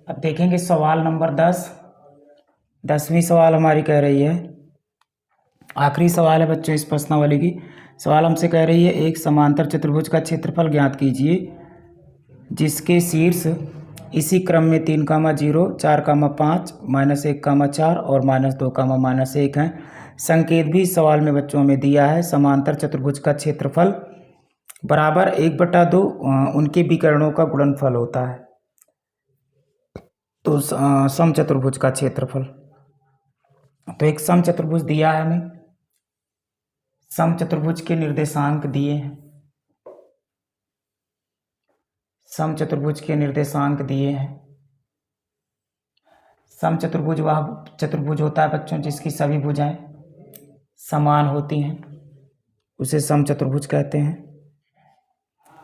अब देखेंगे सवाल नंबर 10। 10वीं सवाल हमारी कह रही है, आखिरी सवाल है बच्चों इस प्रश्नावली की। सवाल हमसे कह रही है, एक समांतर चतुर्भुज का क्षेत्रफल ज्ञात कीजिए जिसके शीर्ष इसी क्रम में 3, 0, 4, 5, -1, 4 और -2, -1 हैं। संकेत भी सवाल में बच्चों में दिया है। समांतर चतुर्भुज का क्षेत्रफल बराबर 1/2 उनके विकर्णों का गुणनफल होता है। तो समचतुर्भुज का क्षेत्रफल, तो एक समचतुर्भुज दिया है हमें, समचतुर्भुज के निर्देशांक दिए हैं, समचतुर्भुज के निर्देशांक दिए हैं। समचतुर्भुज वह चतुर्भुज होता है बच्चों जिसकी सभी भुजाएं समान होती हैं, उसे समचतुर्भुज कहते हैं।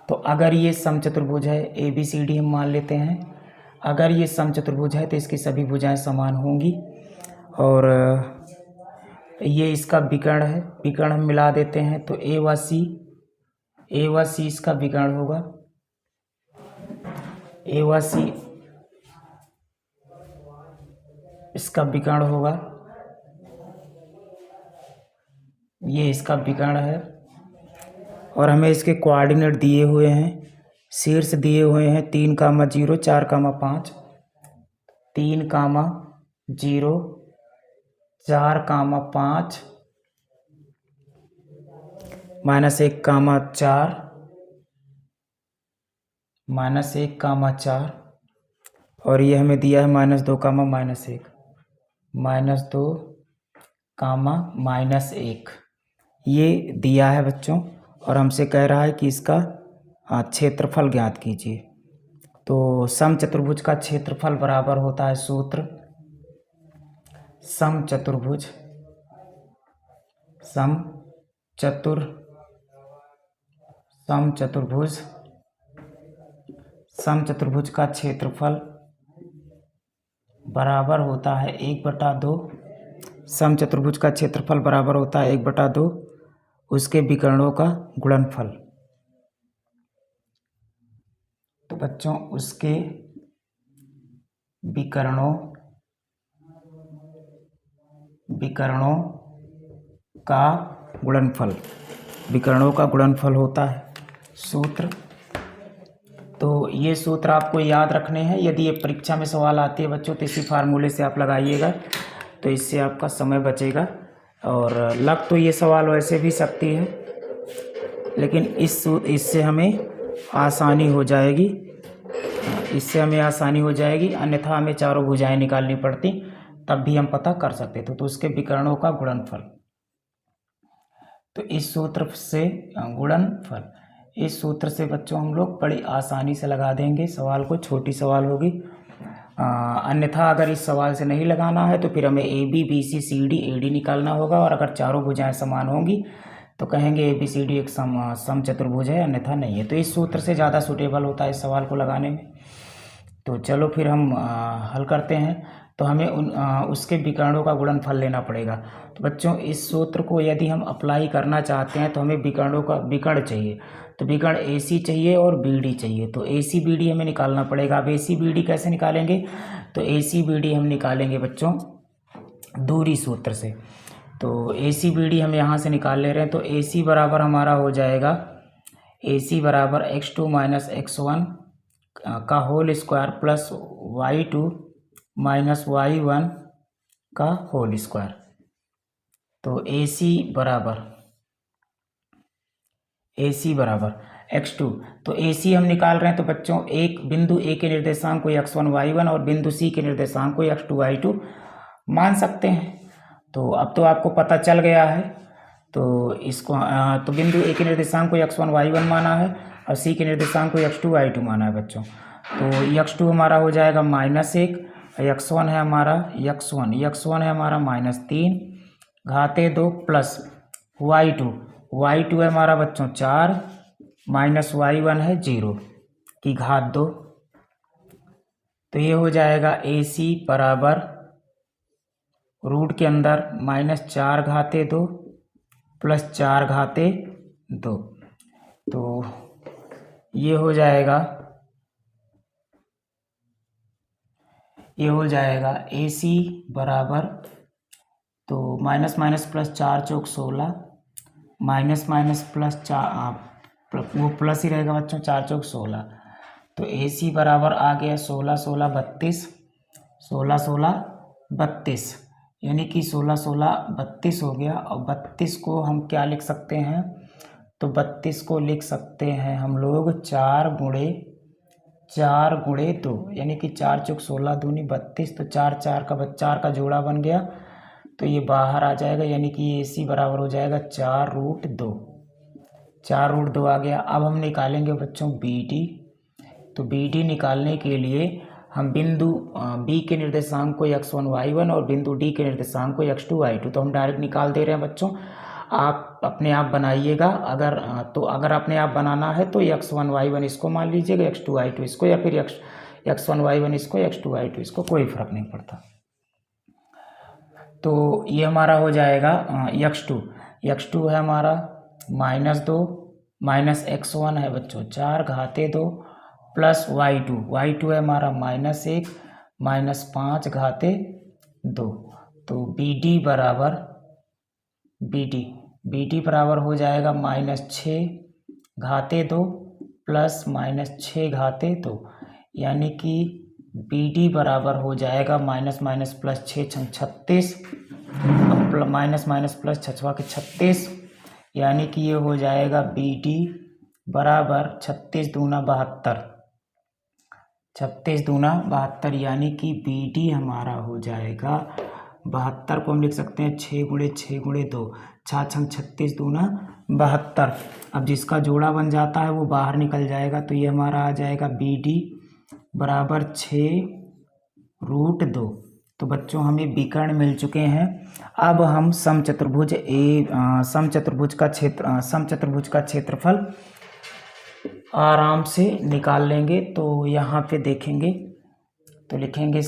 तो अगर ये समचतुर्भुज है, ABCD हम मान लेते हैं, अगर ये समचतुर्भुज है तो इसकी सभी भुजाएं समान होंगी। और ये इसका विकर्ण है, विकर्ण हम मिला देते हैं तो A व C इसका विकर्ण होगा। A व C इसका विकर्ण होगा, ये इसका विकर्ण है। और हमें इसके कोऑर्डिनेट दिए हुए हैं, शीर्ष दिए हुए हैं 3, 0, 4, 5, 3, 0, 4, 5, -1, 4, -1, 4 और ये हमें दिया है -2, -1, -2, -1 ये दिया है बच्चों। और हमसे कह रहा है कि इसका क्षेत्रफल ज्ञात कीजिए। तो समचतुर्भुज का क्षेत्रफल बराबर होता है, सूत्र समचतुर्भुज समचतुर्भुज का क्षेत्रफल बराबर होता है 1/2। समचतुर्भुज का क्षेत्रफल बराबर होता है 1/2 उसके विकर्णों का गुणनफल। तो बच्चों उसके विकर्णों का गुणनफल, विकर्णों का गुणनफल होता है सूत्र। तो ये सूत्र आपको याद रखने हैं। यदि ये परीक्षा में सवाल आती है बच्चों तो इसी फार्मूले से आप लगाइएगा, तो इससे आपका समय बचेगा। और लग तो ये सवाल वैसे भी सकती है, लेकिन इससे हमें आसानी हो जाएगी, अन्यथा हमें चारों भुजाएं निकालनी पड़ती, तब भी हम पता कर सकते थे। तो उसके विकर्णों का गुणनफल, तो इस सूत्र से गुणनफल, इस सूत्र से बच्चों हम लोग बड़ी आसानी से लगा देंगे सवाल को, छोटी सवाल होगी। अन्यथा अगर इस सवाल से नहीं लगाना है तो फिर हमें AB, BC, CD, AD निकालना होगा। और अगर चारों भुजाएं समान होंगी तो कहेंगे ABCD एक समचतुर्भुज है, अन्यथा नहीं है। तो इस सूत्र से ज़्यादा सूटेबल होता है इस सवाल को लगाने में। तो चलो फिर हम हल करते हैं। तो हमें उसके विकर्णों का गुणनफल लेना पड़ेगा। तो बच्चों इस सूत्र को यदि हम अप्लाई करना चाहते हैं तो हमें विकर्णों का विकर्ण चाहिए। तो विकर्ण AC चाहिए और BD चाहिए। तो AC BD हमें निकालना पड़ेगा। अब AC BD कैसे निकालेंगे? तो AC BD हम निकालेंगे बच्चों दूरी सूत्र से। तो AC BD हम यहाँ से निकाल ले रहे हैं। तो AC बराबर हमारा हो जाएगा, AC बराबर x2 - x1 का whole square plus y2 - y1 का होल स्क्वायर। तो AC बराबर x2। तो AC हम निकाल रहे हैं। तो बच्चों एक बिंदु A के निर्देशांक को x1 y1 और बिंदु C के निर्देशांक को x2 y2 मान सकते हैं। तो अब तो आपको पता चल गया है। तो इसको तो बिंदु A के निर्देशांक को x1 y1 माना है और C के निर्देशांक को x2 y2 माना है बच्चों। तो x2 हमारा हो जाएगा -1, x1 है हमारा -3 घाते 2 प्लस y2 है हमारा बच्चों 4 माइनस y1 है 0 की घात 2। तो ये हो जाएगा AC बराबर रूट के अंदर -4 घाते 2 प्लस 4 घाते 2। तो ये हो जाएगा ये हो जाएगा AC बराबर, तो माइनस माइनस प्लस 4 चौक 16, माइनस माइनस प्लस 4 वो प्लस ही रहेगा बच्चों, 4 चौक 16, तो AC बराबर आ गया 16 16 32, 16 16 32, यानी कि 16 16 32 हो गया। और 32 को हम क्या लिख सकते हैं, तो 32 को लिख सकते हैं हम लोग 4 गुणे 2, यानी कि 4 चौक 16 दूनी 32, तो 4 का जोड़ा बन गया, तो ये बाहर आ जाएगा, यानी कि ये AC बराबर हो जाएगा 4√2, 4√2 आ गया। अब हम निकालेंगे बच्चों BD, तो BD निकालने के लिए हम बिंदु B के निर्देशांक को x1 y1 और बिंदु D के निर्देशांक को x2 y2, तो हम डायरेक्ट निकाल दे रहे हैं बच्चों। आप अपने आप बनाइएगा, अगर अपने आप बनाना है तो x1 y1 इसको मान लीजिएगा, x2 y2 इसको, या फिर x1 y1 इसको, x2 y2 इसको, कोई फर्क नहीं पड़ता। तो ये हमारा हो जाएगा x2 है हमारा -2, माइनस x1 है बच्चों 4 घाते 2 प्लस y2 है हमारा -1 -5 घाते 2, तो BD बराबर हो जाएगा -6 घाते 2 प्लस -6 घाते 2, यानी कि BD बराबर हो जाएगा minus minus plus 6 36, minus minus plus 6 के 36, यानी कि ये हो जाएगा BD बराबर 36 दूना 72, 36 दूना 72, यानी कि BD हमारा हो जाएगा 72 को हम लिख सकते हैं 6 गुणे 6 गुणे 2, 6 36 दूना 72। अब जिसका जोड़ा बन जाता है वो बाहर निकल जाएगा, तो ये हमारा आ जाएगा BD बराबर 6√2। तो बच्चों हमें विकर्ण मिल चुके हैं। अब हम समचतुर्भुज का क्षेत्रफल आराम से निकाल लेंगे। तो यहाँ पे देखेंगे तो लिखेंगे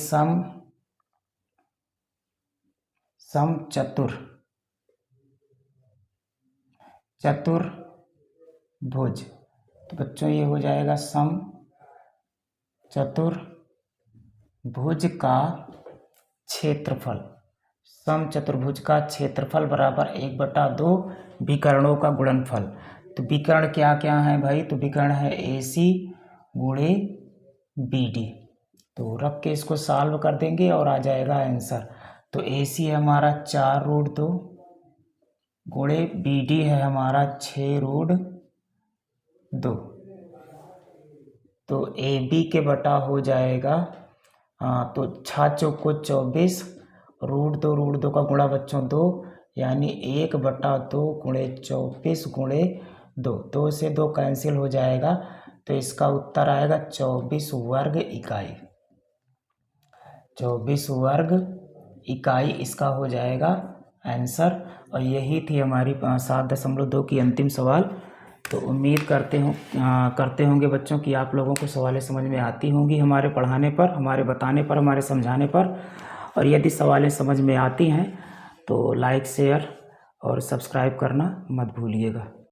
चतुर्भुज। तो बच्चों ये हो जाएगा समचतुर्भुज का क्षेत्रफल बराबर 1/2 विकर्णों का गुणनफल। तो विकर्ण क्या क्या है भाई, तो विकर्ण है AC गुणे BD। तो रख के इसको सॉल्व कर देंगे और आ जाएगा आंसर। तो AC है हमारा 4√2 गुणे BD है हमारा 6√2। तो AB के बटा हो जाएगा, तो 6 चौको 24, √2 का गुणा बच्चों 2, यानी 1/2 गुणे 24 गुणे 2, 2 से 2 कैंसिल हो जाएगा, तो इसका उत्तर आएगा 24 वर्ग इकाई। 24 वर्ग इकाई इसका हो जाएगा आंसर। और यही थी हमारी 7.2 की अंतिम सवाल। तो उम्मीद करते होंगे बच्चों कि आप लोगों को सवालें समझ में आती होंगी हमारे पढ़ाने पर, हमारे बताने पर, हमारे समझाने पर। और यदि सवालें समझ में आती हैं तो लाइक, शेयर और सब्सक्राइब करना मत भूलिएगा।